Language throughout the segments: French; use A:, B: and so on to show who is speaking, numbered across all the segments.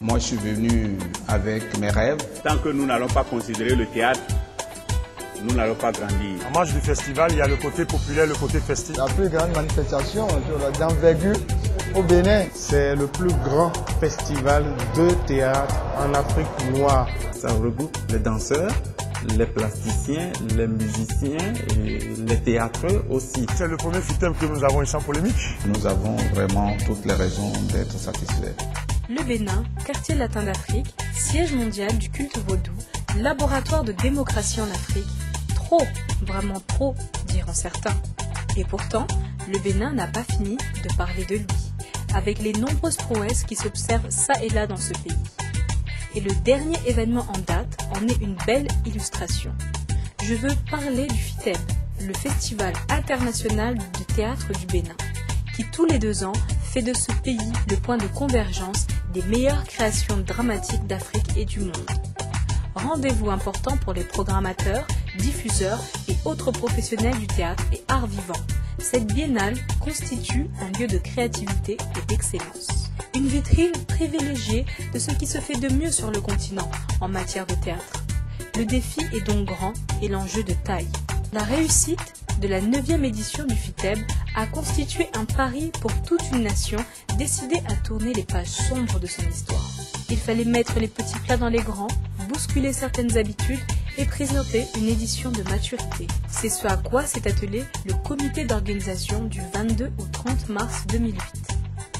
A: Moi, je suis venu avec mes rêves.
B: Tant que nous n'allons pas considérer le théâtre, nous n'allons pas grandir.
C: En marge du festival, il y a le côté populaire, le côté festif.
D: La plus grande manifestation d'envergure au Bénin.
E: C'est le plus grand festival de théâtre en Afrique noire.
F: Ça regroupe les danseurs, les plasticiens, les musiciens et les théâtreux aussi.
C: C'est le premier FITEM que nous avons ici en polémique.
A: Nous avons vraiment toutes les raisons d'être satisfaits.
G: Le Bénin, quartier latin d'Afrique, siège mondial du culte vaudou, laboratoire de démocratie en Afrique. Trop, vraiment trop, diront certains. Et pourtant, le Bénin n'a pas fini de parler de lui, avec les nombreuses prouesses qui s'observent ça et là dans ce pays. Et le dernier événement en date en est une belle illustration. Je veux parler du FITEB, le Festival international de théâtre du Bénin, qui tous les 2 ans fait de ce pays le point de convergence des meilleures créations dramatiques d'Afrique et du monde. Rendez-vous important pour les programmateurs, diffuseurs et autres professionnels du théâtre et art vivant. Cette biennale constitue un lieu de créativité et d'excellence. Une vitrine privilégiée de ce qui se fait de mieux sur le continent en matière de théâtre. Le défi est donc grand et l'enjeu de taille. La réussite de la 9e édition du FITEB a constitué un pari pour toute une nation décidée à tourner les pages sombres de son histoire. Il fallait mettre les petits plats dans les grands, bousculer certaines habitudes et présenter une édition de maturité. C'est ce à quoi s'est attelé le comité d'organisation du 22 au 30 mars 2008.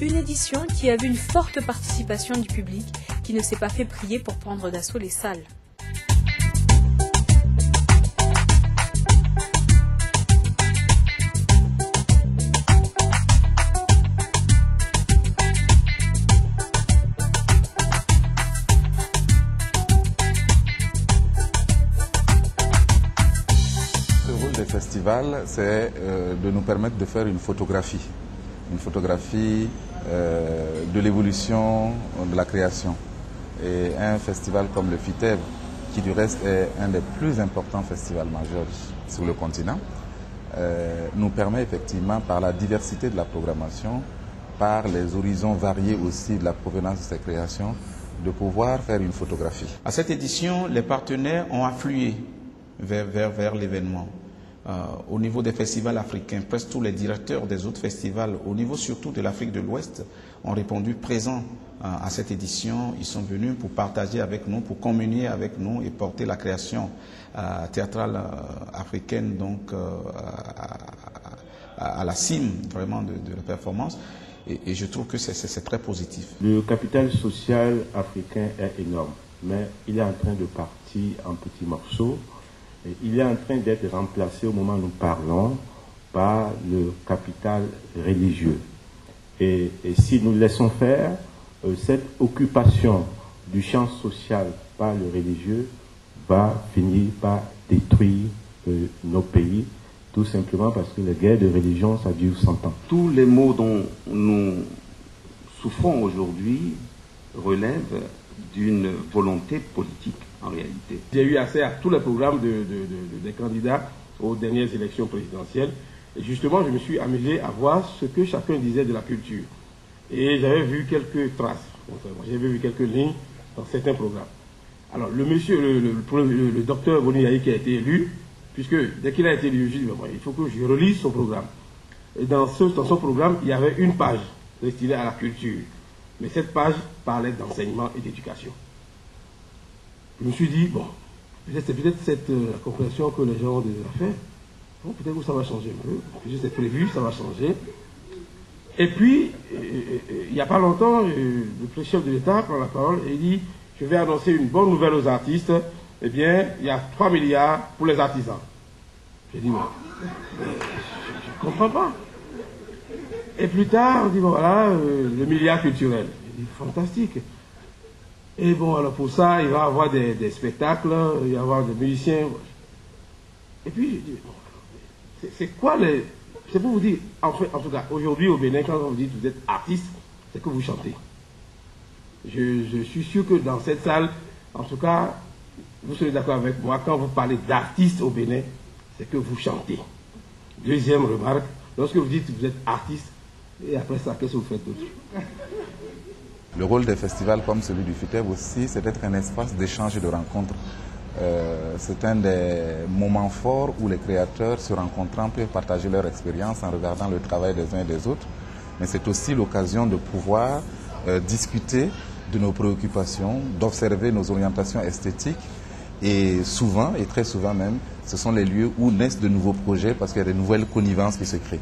G: Une édition qui a vu une forte participation du public qui ne s'est pas fait prier pour prendre d'assaut les salles.
A: Le festival, c'est de nous permettre de faire une photographie de l'évolution de la création. Et un festival comme le FITEB, qui du reste est un des plus importants festivals majeurs sur le continent, nous permet effectivement, par la diversité de la programmation, par les horizons variés aussi de la provenance de ces créations, de pouvoir faire une photographie.
F: À cette édition, les partenaires ont afflué vers l'événement. Au niveau des festivals africains, presque tous les directeurs des autres festivals, au niveau surtout de l'Afrique de l'Ouest, ont répondu présents à cette édition. Ils sont venus pour partager avec nous, pour communier avec nous et porter la création théâtrale africaine donc, à la cime vraiment de la performance. Et je trouve que c'est très positif.
E: Le capital social africain est énorme, mais il est en train de partir en petits morceaux. Il est en train d'être remplacé au moment où nous parlons par le capital religieux. Et si nous laissons faire, cette occupation du champ social par le religieux va finir par détruire nos pays, tout simplement parce que les guerres de religion, ça dure 100 ans.
H: Tous les maux dont nous souffrons aujourd'hui relèvent d'une volonté politique. En réalité,
I: j'ai eu accès à tous les programmes des candidats aux dernières élections présidentielles. Et justement, je me suis amusé à voir ce que chacun disait de la culture. Et j'avais vu quelques traces, j'avais vu quelques lignes dans certains programmes. Alors, le monsieur, le docteur Boniaï qui a été élu, puisque dès qu'il a été élu, je dis, il faut que je relise son programme. Et dans son programme, il y avait une page destinée à la culture. Mais cette page parlait d'enseignement et d'éducation. Je me suis dit, bon, c'est peut-être cette compréhension que les gens ont déjà fait. Bon, peut-être que ça va changer un peu. C'est prévu, ça va changer. Et puis, il n'y a pas longtemps, le chef de l'État prend la parole et il dit, je vais annoncer une bonne nouvelle aux artistes. Eh bien, il y a 3 milliards pour les artisans. J'ai dit, je ne comprends pas. Et plus tard, on dit, bon, voilà, le milliard culturel. J'ai dit, fantastique. Et bon, alors pour ça, il va y avoir des spectacles, il va y avoir des musiciens. Et puis, je dis, bon, c'est quoi les... C'est pour vous dire, en tout cas, aujourd'hui au Bénin, quand on vous dit que vous êtes artiste, c'est que vous chantez. Je suis sûr que dans cette salle, en tout cas, vous serez d'accord avec moi, quand vous parlez d'artiste au Bénin, c'est que vous chantez. Deuxième remarque, lorsque vous dites que vous êtes artiste, et après ça, qu'est-ce que vous faites d'autre?
A: Le rôle des festivals comme celui du FITEB aussi, c'est d'être un espace d'échange et de rencontre. C'est un des moments forts où les créateurs se rencontrant peuvent partager leur expérience en regardant le travail des uns et des autres. Mais c'est aussi l'occasion de pouvoir discuter de nos préoccupations, d'observer nos orientations esthétiques. Et souvent, et très souvent même, ce sont les lieux où naissent de nouveaux projets parce qu'il y a de nouvelles connivences qui se créent.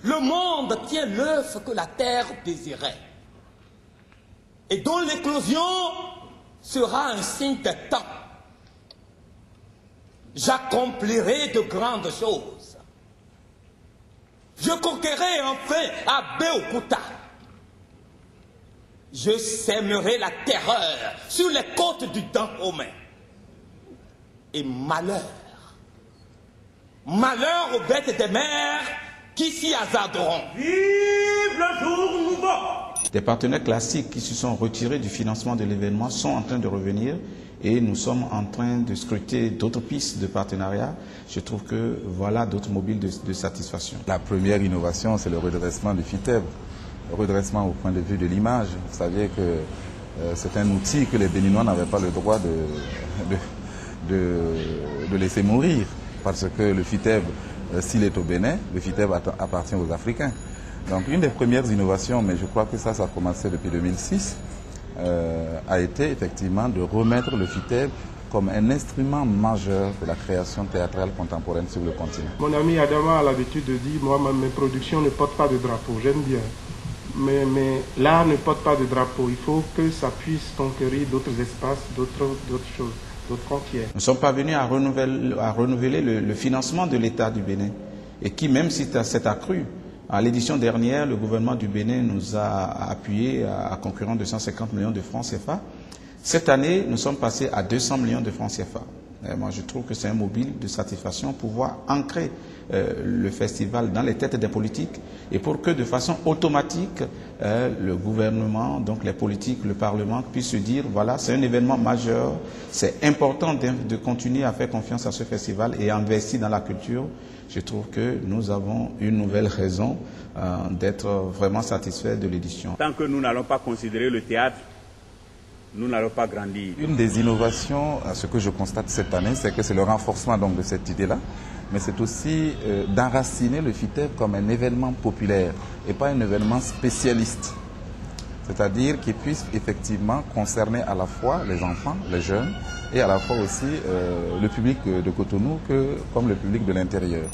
J: Le monde tient l'œuf que la terre désirait et dont l'éclosion sera un signe de temps. J'accomplirai de grandes choses. Je conquérai enfin à Béokuta. Je sèmerai la terreur sur les côtes du Dahomey. Et malheur aux bêtes des mers qui s'y hasarderont. Vive le jour nouveau!
F: Des partenaires classiques qui se sont retirés du financement de l'événement sont en train de revenir et nous sommes en train de scruter d'autres pistes de partenariat. Je trouve que voilà d'autres mobiles de satisfaction.
A: La première innovation, c'est le redressement du FITEB. Le redressement au point de vue de l'image. Vous saviez que c'est un outil que les Béninois n'avaient pas le droit de laisser mourir. Parce que le FITEB, s'il est au Bénin, le FITEB appartient aux Africains. Donc une des premières innovations, mais je crois que ça a commencé depuis 2006, a été effectivement de remettre le FITEB comme un instrument majeur de la création théâtrale contemporaine sur le continent.
I: Mon ami Adama a l'habitude de dire, moi, mes productions ne portent pas de drapeau, j'aime bien. Mais l'art ne porte pas de drapeau, il faut que ça puisse conquérir d'autres espaces, d'autres choses.
F: Nous sommes parvenus à renouveler le financement de l'État du Bénin et qui, même si c'est accru, à l'édition dernière, le gouvernement du Bénin nous a appuyés à concurrent de 150 millions de francs CFA. Cette année, nous sommes passés à 200 millions de francs CFA. Et moi, je trouve que c'est un mobile de satisfaction pour pouvoir ancrer le festival dans les têtes des politiques et pour que de façon automatique, le gouvernement, donc les politiques, le Parlement puissent se dire, voilà, c'est un événement majeur, c'est important de continuer à faire confiance à ce festival et investir dans la culture. Je trouve que nous avons une nouvelle raison d'être vraiment satisfaits de l'édition.
B: Tant que nous n'allons pas considérer le théâtre, nous n'allons pas grandir.
A: Une des innovations, ce que je constate cette année, c'est que c'est le renforcement donc, de cette idée-là, mais c'est aussi d'enraciner le FITEB comme un événement populaire et pas un événement spécialiste. C'est-à-dire qu'il puisse effectivement concerner à la fois les enfants, les jeunes, et à la fois aussi le public de Cotonou comme le public de l'intérieur.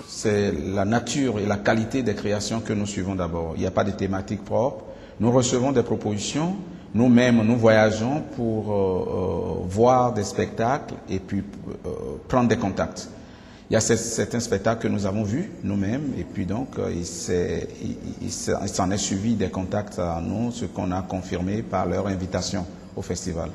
F: C'est la nature et la qualité des créations que nous suivons d'abord. Il n'y a pas de thématique propre. Nous recevons des propositions. Nous-mêmes, nous voyageons pour voir des spectacles et puis prendre des contacts. Il y a certains spectacles que nous avons vus nous-mêmes et puis donc il s'en est suivi des contacts à nous, ce qu'on a confirmé par leur invitation au festival.